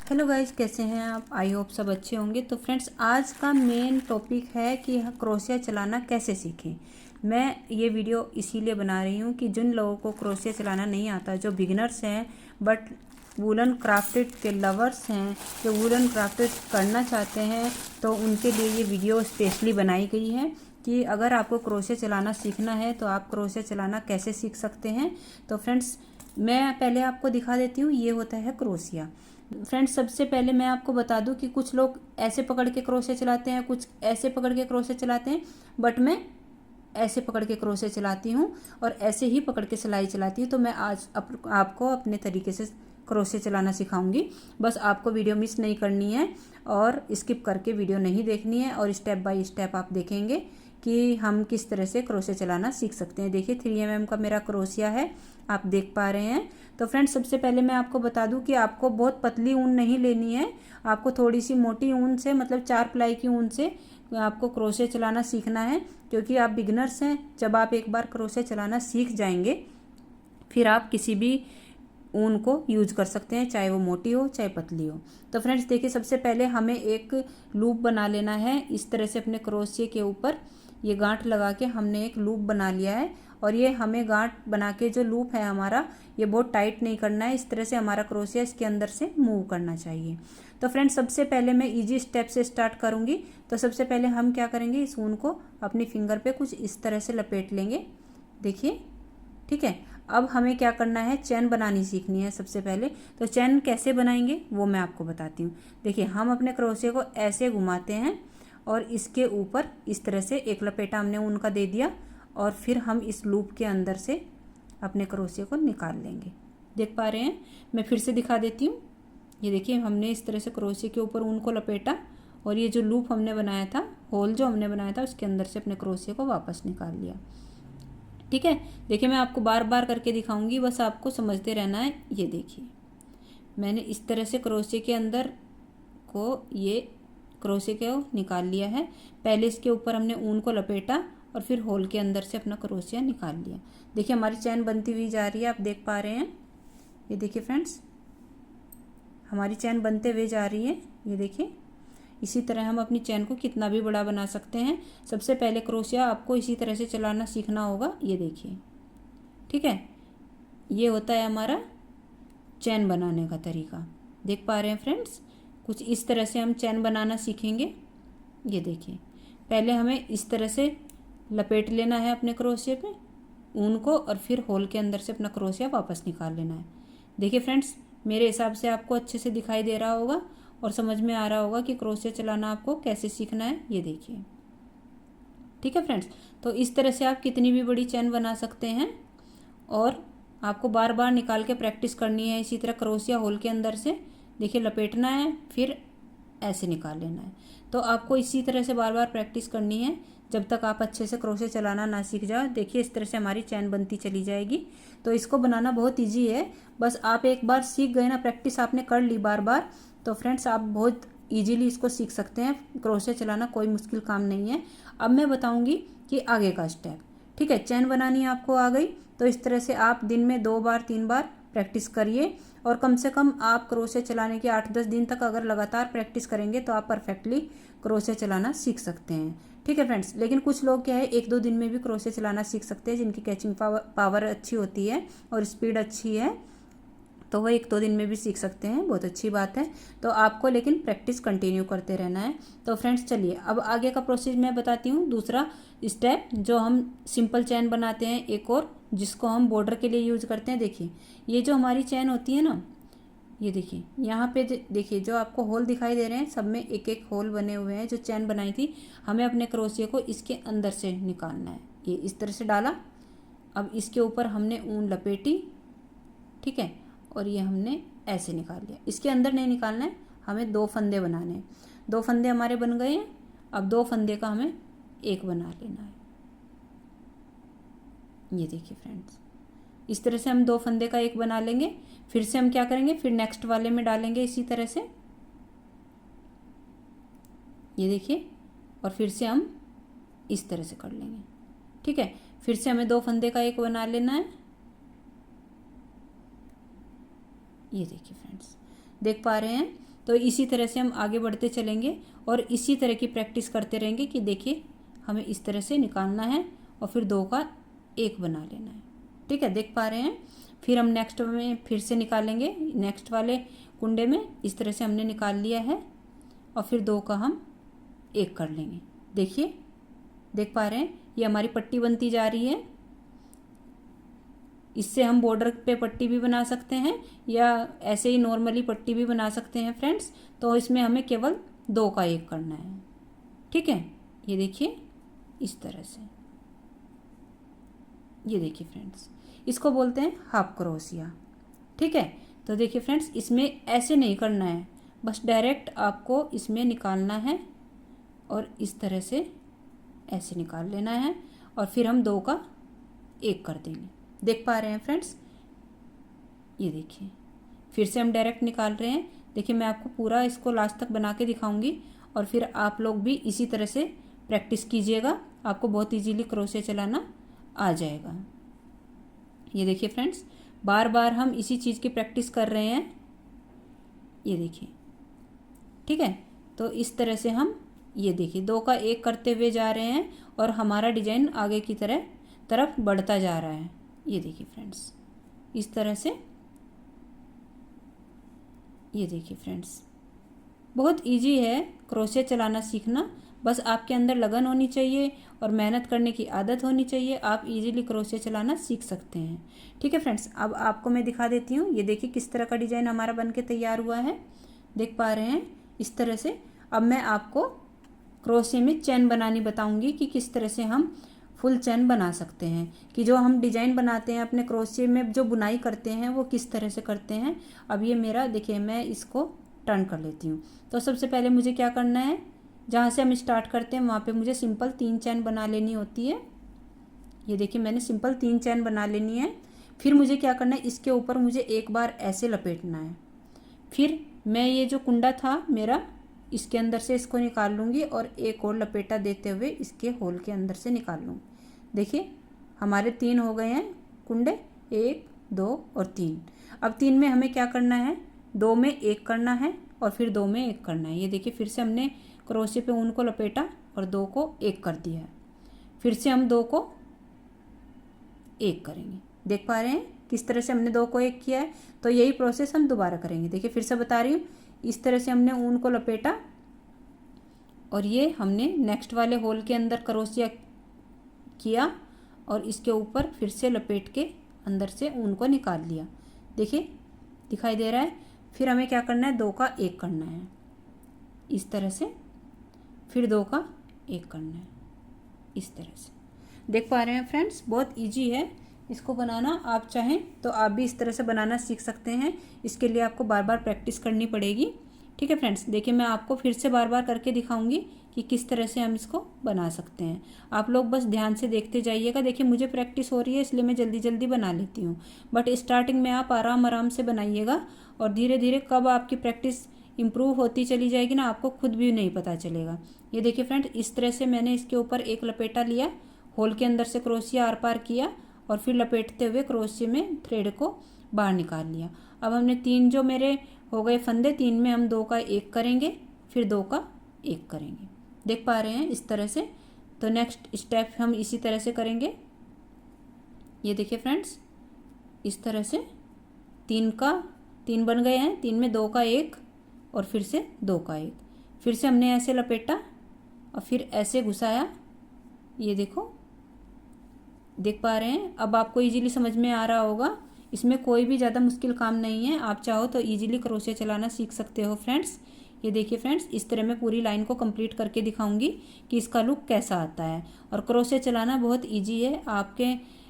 Hello guys, कैसे हैं आप? आई होप सब अच्छे होंगे। तो फ्रेंड्स, आज का मेन टॉपिक है कि क्रोशिया चलाना कैसे सीखें। मैं ये वीडियो इसीलिए बना रही हूँ कि जिन लोगों को क्रोशिया चलाना नहीं आता, जो बिगिनर्स हैं बट वूलन क्राफ्टेड के लवर्स हैं, जो वूलन क्राफ्टेड करना चाहते हैं, तो उनके लिए ये वीडियो स्पेशली बनाई गई है कि अगर आपको क्रोशिया चलाना सीखना है तो आप क्रोशिया चलाना कैसे सीख सकते हैं। तो फ्रेंड्स, मैं पहले आपको दिखा देती हूँ, ये होता है क्रोशिया। फ्रेंड्स, सबसे पहले मैं आपको बता दूं कि कुछ लोग ऐसे पकड़ के क्रोशे चलाते हैं, कुछ ऐसे पकड़ के क्रोशे चलाते हैं, बट मैं ऐसे पकड़ के क्रोशे चलाती हूँ और ऐसे ही पकड़ के सिलाई चलाती हूँ। तो मैं आज आपको अपने तरीके से क्रोशे चलाना सिखाऊंगी। बस आपको वीडियो मिस नहीं करनी है और स्किप करके वीडियो नहीं देखनी है, और स्टेप बाय स्टेप आप देखेंगे कि हम किस तरह से क्रोशे चलाना सीख सकते हैं। देखिए 3 mm का मेरा क्रोशिया है, आप देख पा रहे हैं। तो फ्रेंड्स, सबसे पहले मैं आपको बता दूं कि आपको बहुत पतली ऊन नहीं लेनी है, आपको थोड़ी सी मोटी ऊन से, मतलब 4 प्लाई की ऊन से आपको क्रोशे चलाना सीखना है, क्योंकि आप बिगनर्स हैं। जब आप एक बार क्रोशे चलाना सीख जाएंगे फिर आप किसी भी ऊन को यूज कर सकते हैं, चाहे वो मोटी हो चाहे पतली हो। तो फ्रेंड्स देखिए, सबसे पहले हमें एक लूप बना लेना है। इस तरह से अपने क्रोशिया के ऊपर ये गांठ लगा के हमने एक लूप बना लिया है, और ये हमें गांठ बना के जो लूप है हमारा, ये बहुत टाइट नहीं करना है। इस तरह से हमारा क्रोशिया इसके अंदर से मूव करना चाहिए। तो फ्रेंड्स, सबसे पहले मैं इजी स्टेप से स्टार्ट करूंगी। तो सबसे पहले हम क्या करेंगे, इस ऊन को अपनी फिंगर पे कुछ इस तरह से लपेट लेंगे। देखिए, ठीक है। अब हमें क्या करना है, चैन बनानी सीखनी है सबसे पहले। तो चैन कैसे बनाएंगे वो मैं आपको बताती हूँ। देखिए, हम अपने क्रोशिया को ऐसे घुमाते हैं और इसके ऊपर इस तरह से एक लपेटा हमने ऊन का दे दिया, और फिर हम इस लूप के अंदर से अपने क्रोशिया को निकाल लेंगे। देख पा रहे हैं? मैं फिर से दिखा देती हूँ। ये देखिए, हमने इस तरह से क्रोशिया के ऊपर ऊन को लपेटा, और ये जो लूप हमने बनाया था, होल जो हमने बनाया था, उसके अंदर से अपने क्रोशिया को वापस निकाल लिया। ठीक है। देखिए, मैं आपको बार बार करके दिखाऊंगी, बस आपको समझते रहना है। ये देखिए, मैंने इस तरह से क्रोशिया के अंदर को, ये क्रोशिया को निकाल लिया है। पहले इसके ऊपर हमने ऊन को लपेटा और फिर होल के अंदर से अपना क्रोशिया निकाल लिया। देखिए, हमारी चैन बनती हुई जा रही है, आप देख पा रहे हैं। ये देखिए फ्रेंड्स, हमारी चैन बनते हुए जा रही है। ये देखिए, इसी तरह हम अपनी चैन को कितना भी बड़ा बना सकते हैं। सबसे पहले क्रोशिया आपको इसी तरह से चलाना सीखना होगा। ये देखिए, ठीक है। ये होता है हमारा चैन बनाने का तरीका। देख पा रहे हैं फ्रेंड्स, कुछ इस तरह से हम चैन बनाना सीखेंगे। ये देखिए, पहले हमें इस तरह से लपेट लेना है अपने क्रोशिया पे ऊन को, और फिर होल के अंदर से अपना क्रोशिया वापस निकाल लेना है। देखिए फ्रेंड्स, मेरे हिसाब से आपको अच्छे से दिखाई दे रहा होगा और समझ में आ रहा होगा कि क्रोशिया चलाना आपको कैसे सीखना है। ये देखिए, ठीक है फ्रेंड्स। तो इस तरह से आप कितनी भी बड़ी चैन बना सकते हैं, और आपको बार बार निकाल के प्रैक्टिस करनी है। इसी तरह क्रोशिया होल के अंदर से देखिए लपेटना है, फिर ऐसे निकाल लेना है। तो आपको इसी तरह से बार बार प्रैक्टिस करनी है जब तक आप अच्छे से क्रोशिया चलाना ना सीख जाओ। देखिए, इस तरह से हमारी चैन बनती चली जाएगी। तो इसको बनाना बहुत ईजी है, बस आप एक बार सीख गए ना, प्रैक्टिस आपने कर ली बार बार, तो फ्रेंड्स आप बहुत ईजीली इसको सीख सकते हैं। क्रोशिया चलाना कोई मुश्किल काम नहीं है। अब मैं बताऊंगी कि आगे का स्टेप। ठीक है, चैन बनानी आपको आ गई, तो इस तरह से आप दिन में 2 बार 3 बार प्रैक्टिस करिए, और कम से कम आप क्रोशिया चलाने के 8-10 दिन तक अगर लगातार प्रैक्टिस करेंगे तो आप परफेक्टली क्रोशिया चलाना सीख सकते हैं। ठीक है फ्रेंड्स, लेकिन कुछ लोग क्या है, 1-2 दिन में भी क्रोशिया चलाना सीख सकते हैं, जिनकी कैचिंग पावर अच्छी होती है और स्पीड अच्छी है, तो वह 1-2 दिन में भी सीख सकते हैं। बहुत अच्छी बात है। तो आपको लेकिन प्रैक्टिस कंटिन्यू करते रहना है। तो फ्रेंड्स चलिए, अब आगे का प्रोसेस मैं बताती हूँ। दूसरा स्टेप जो हम सिंपल चैन बनाते हैं, एक और जिसको हम बॉर्डर के लिए यूज करते हैं। देखिए, ये जो हमारी चैन होती है ना, ये देखिए यहाँ पे देखिए जो आपको होल दिखाई दे रहे हैं, सब में एक एक होल बने हुए हैं। जो चैन बनाई थी, हमें अपने क्रोशिया को इसके अंदर से निकालना है। ये इस तरह से डाला, अब इसके ऊपर हमने ऊन लपेटी, ठीक है, और ये हमने ऐसे निकाल लिया। इसके अंदर नहीं निकालना है, हमें 2 फंदे बनाने हैं। 2 फंदे हमारे बन गए हैं। अब 2 फंदे का हमें एक बना लेना है। ये देखिए फ्रेंड्स, इस तरह से हम 2 फंदे का एक बना लेंगे। फिर से हम क्या करेंगे, फिर नेक्स्ट वाले में डालेंगे इसी तरह से। ये देखिए, और फिर से हम इस तरह से कर लेंगे। ठीक है, फिर से हमें 2 फंदे का एक बना लेना है। ये देखिए फ्रेंड्स, देख पा रहे हैं तो इसी तरह से हम आगे बढ़ते चलेंगे और इसी तरह की प्रैक्टिस करते रहेंगे कि देखिए हमें इस तरह से निकालना है और फिर 2 का 1 बना लेना है। ठीक है, देख पा रहे हैं। फिर हम नेक्स्ट में फिर से निकालेंगे, नेक्स्ट वाले कुंडे में इस तरह से हमने निकाल लिया है और फिर 2 का हम 1 कर लेंगे। देखिए, देख पा रहे हैं, ये हमारी पट्टी बनती जा रही है। इससे हम बॉर्डर पे पट्टी भी बना सकते हैं या ऐसे ही नॉर्मली पट्टी भी बना सकते हैं फ्रेंड्स। तो इसमें हमें केवल 2 का 1 करना है। ठीक है, ये देखिए इस तरह से, ये देखिए फ्रेंड्स, इसको बोलते हैं हाफ क्रोशिया। ठीक है, तो देखिए फ्रेंड्स, इसमें ऐसे नहीं करना है, बस डायरेक्ट आपको इसमें निकालना है और इस तरह से ऐसे निकाल लेना है और फिर हम 2 का 1 कर देंगे। देख पा रहे हैं फ्रेंड्स, ये देखिए फिर से हम डायरेक्ट निकाल रहे हैं। देखिए मैं आपको पूरा इसको लास्ट तक बना के दिखाऊंगी और फिर आप लोग भी इसी तरह से प्रैक्टिस कीजिएगा, आपको बहुत इजीली क्रोशे चलाना आ जाएगा। ये देखिए फ्रेंड्स, बार बार हम इसी चीज़ की प्रैक्टिस कर रहे हैं, ये देखिए। ठीक है, तो इस तरह से हम ये देखिए 2 का 1 करते हुए जा रहे हैं और हमारा डिजाइन आगे की तरफ बढ़ता जा रहा है। ये देखिए फ्रेंड्स, इस तरह से, ये देखिए फ्रेंड्स, बहुत इजी है क्रोशे चलाना सीखना। बस आपके अंदर लगन होनी चाहिए और मेहनत करने की आदत होनी चाहिए, आप इजीली क्रोशे चलाना सीख सकते हैं। ठीक है फ्रेंड्स, अब आपको मैं दिखा देती हूँ। ये देखिए किस तरह का डिजाइन हमारा बन के तैयार हुआ है, देख पा रहे हैं इस तरह से। अब मैं आपको क्रोशे में चैन बनानी बताऊंगी कि किस तरह से हम फुल चैन बना सकते हैं, कि जो हम डिजाइन बनाते हैं अपने क्रोशे में, जो बुनाई करते हैं वो किस तरह से करते हैं। अब ये मेरा देखिए, मैं इसको टर्न कर लेती हूँ। तो सबसे पहले मुझे क्या करना है, जहाँ से हम स्टार्ट करते हैं वहाँ पे मुझे सिंपल 3 चैन बना लेनी होती है। ये देखिए मैंने सिंपल 3 चैन बना लेनी है। फिर मुझे क्या करना है, इसके ऊपर मुझे एक बार ऐसे लपेटना है। फिर मैं ये जो कुंडा था मेरा, इसके अंदर से इसको निकाल लूँगी और एक और लपेटा देते हुए इसके होल के अंदर से निकाल लूँगी। देखिए हमारे 3 हो गए हैं कुंडे, 1 2 और 3। अब 3 में हमें क्या करना है, 2 में 1 करना है और फिर 2 में 1 करना है। ये देखिए फिर से हमने क्रोशे पे ऊन को लपेटा और 2 को 1 कर दिया है। फिर से हम 2 को 1 करेंगे। देख पा रहे हैं किस तरह से हमने 2 को 1 किया है। तो यही प्रोसेस हम दोबारा करेंगे। देखिए फिर से बता रही हूँ, इस तरह से हमने ऊन को लपेटा और ये हमने नेक्स्ट वाले होल के अंदर क्रोशिया किया और इसके ऊपर फिर से लपेट के अंदर से ऊन को निकाल लिया। देखिए दिखाई दे रहा है। फिर हमें क्या करना है, 2 का 1 करना है इस तरह से, फिर 2 का 1 करना है इस तरह से। देख पा रहे हैं फ्रेंड्स, बहुत इजी है इसको बनाना। आप चाहें तो आप भी इस तरह से बनाना सीख सकते हैं। इसके लिए आपको बार बार प्रैक्टिस करनी पड़ेगी। ठीक है फ्रेंड्स, देखिए मैं आपको फिर से बार बार करके दिखाऊंगी कि किस तरह से हम इसको बना सकते हैं। आप लोग बस ध्यान से देखते जाइएगा। देखिए मुझे प्रैक्टिस हो रही है इसलिए मैं जल्दी जल्दी बना लेती हूँ, बट स्टार्टिंग में आप आराम आराम से बनाइएगा और धीरे धीरे कब आपकी प्रैक्टिस इम्प्रूव होती चली जाएगी ना, आपको खुद भी नहीं पता चलेगा। ये देखिए फ्रेंड, इस तरह से मैंने इसके ऊपर एक लपेटा लिया, होल के अंदर से क्रोशिया आर पार किया और फिर लपेटते हुए क्रोशिया में थ्रेड को बाहर निकाल लिया। अब हमने 3 जो मेरे हो गए फंदे, 3 में हम 2 का 1 करेंगे, फिर 2 का 1 करेंगे। देख पा रहे हैं इस तरह से। तो नेक्स्ट स्टेप हम इसी तरह से करेंगे। ये देखिए फ्रेंड्स, इस तरह से 3 बन गए हैं। 3 में 2 का 1 और फिर से 2 का 1, फिर से हमने ऐसे लपेटा और फिर ऐसे घुसाया। ये देखो, देख पा रहे हैं। अब आपको इजीली समझ में आ रहा होगा, इसमें कोई भी ज़्यादा मुश्किल काम नहीं है। आप चाहो तो इजीली क्रोशे चलाना सीख सकते हो फ्रेंड्स। ये देखिए फ्रेंड्स, इस तरह मैं पूरी लाइन को कंप्लीट करके दिखाऊंगी कि इसका लुक कैसा आता है। और क्रोशे चलाना बहुत इजी है,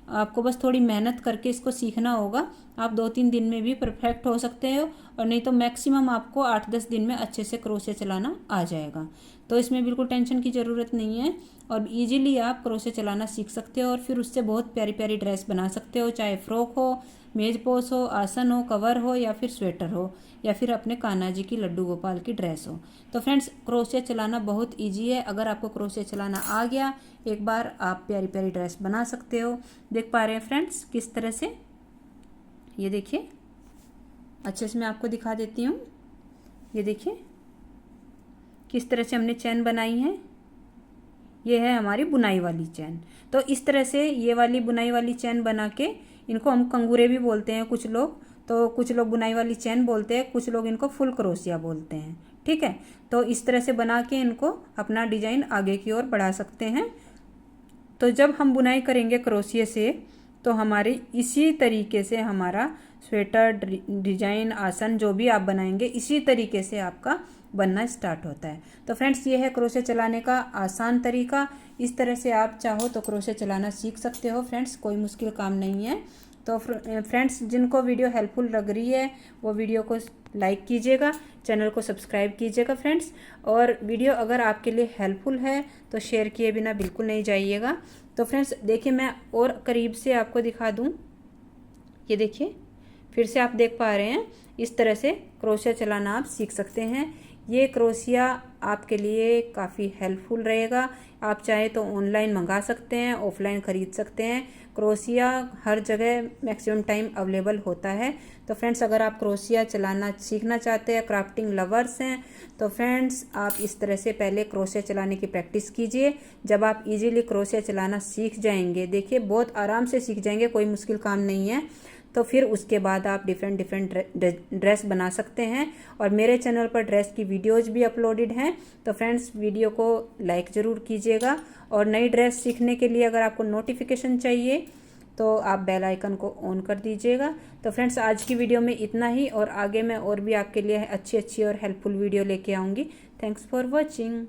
आपको बस थोड़ी मेहनत करके इसको सीखना होगा। आप 2-3 दिन में भी परफेक्ट हो सकते हो और नहीं तो मैक्सिमम आपको 8-10 दिन में अच्छे से क्रोशे चलाना आ जाएगा। तो इसमें बिल्कुल टेंशन की ज़रूरत नहीं है और इजीली आप क्रोशे चलाना सीख सकते हो और फिर उससे बहुत प्यारी प्यारी ड्रेस बना सकते हो, चाहे फ्रॉक हो, मेज पोस हो, आसन हो, कवर हो या फिर स्वेटर हो या फिर अपने कान्हा जी की लड्डू गोपाल की ड्रेस हो। तो फ्रेंड्स, क्रोशे चलाना बहुत इजी है। अगर आपको क्रोशे चलाना आ गया, एक बार आप प्यारी प्यारी ड्रेस बना सकते हो। देख पा रहे हैं फ्रेंड्स किस तरह से। ये देखिए अच्छे से मैं आपको दिखा देती हूँ। ये देखिए किस तरह से हमने चैन बनाई है। ये है हमारी बुनाई वाली चैन। तो इस तरह से ये वाली बुनाई वाली चैन बना के, इनको हम कंगूरे भी बोलते हैं कुछ लोग, तो कुछ लोग बुनाई वाली चैन बोलते हैं, कुछ लोग इनको फुल क्रोशिया बोलते हैं। ठीक है, तो इस तरह से बना के इनको अपना डिजाइन आगे की ओर बढ़ा सकते हैं। तो जब हम बुनाई करेंगे क्रोशिया से तो हमारी इसी तरीके से हमारा स्वेटर डिजाइन आसन जो भी आप बनाएंगे इसी तरीके से आपका बनना स्टार्ट होता है। तो फ्रेंड्स ये है क्रोशे चलाने का आसान तरीका। इस तरह से आप चाहो तो क्रोशे चलाना सीख सकते हो फ्रेंड्स, कोई मुश्किल काम नहीं है। तो फ्रेंड्स जिनको वीडियो हेल्पफुल लग रही है वो वीडियो को लाइक कीजिएगा, चैनल को सब्सक्राइब कीजिएगा फ्रेंड्स। और वीडियो अगर आपके लिए हेल्पफुल है तो शेयर किए बिना बिल्कुल नहीं जाइएगा। तो फ्रेंड्स देखिए मैं और करीब से आपको दिखा दूँ। ये देखिए फिर से आप देख पा रहे हैं, इस तरह से क्रोशिया चलाना आप सीख सकते हैं। ये क्रोशिया आपके लिए काफ़ी हेल्पफुल रहेगा। आप चाहे तो ऑनलाइन मंगा सकते हैं, ऑफलाइन ख़रीद सकते हैं। क्रोशिया हर जगह मैक्सिमम टाइम अवेलेबल होता है। तो फ्रेंड्स अगर आप क्रोशिया चलाना सीखना चाहते हैं, क्राफ्टिंग लवर्स हैं, तो फ्रेंड्स आप इस तरह से पहले क्रोशिया चलाने की प्रैक्टिस कीजिए। जब आप इजीली क्रोशिया चलाना सीख जाएंगे, देखिए बहुत आराम से सीख जाएंगे, कोई मुश्किल काम नहीं है, तो फिर उसके बाद आप डिफरेंट ड्रेस बना सकते हैं। और मेरे चैनल पर ड्रेस की वीडियोज़ भी अपलोडेड हैं। तो फ्रेंड्स वीडियो को लाइक ज़रूर कीजिएगा। और नई ड्रेस सीखने के लिए अगर आपको नोटिफिकेशन चाहिए तो आप बेल आइकन को ऑन कर दीजिएगा। तो फ्रेंड्स आज की वीडियो में इतना ही, और आगे मैं और भी आपके लिए अच्छी और हेल्पफुल वीडियो लेके आऊँगी। Thanks for watching.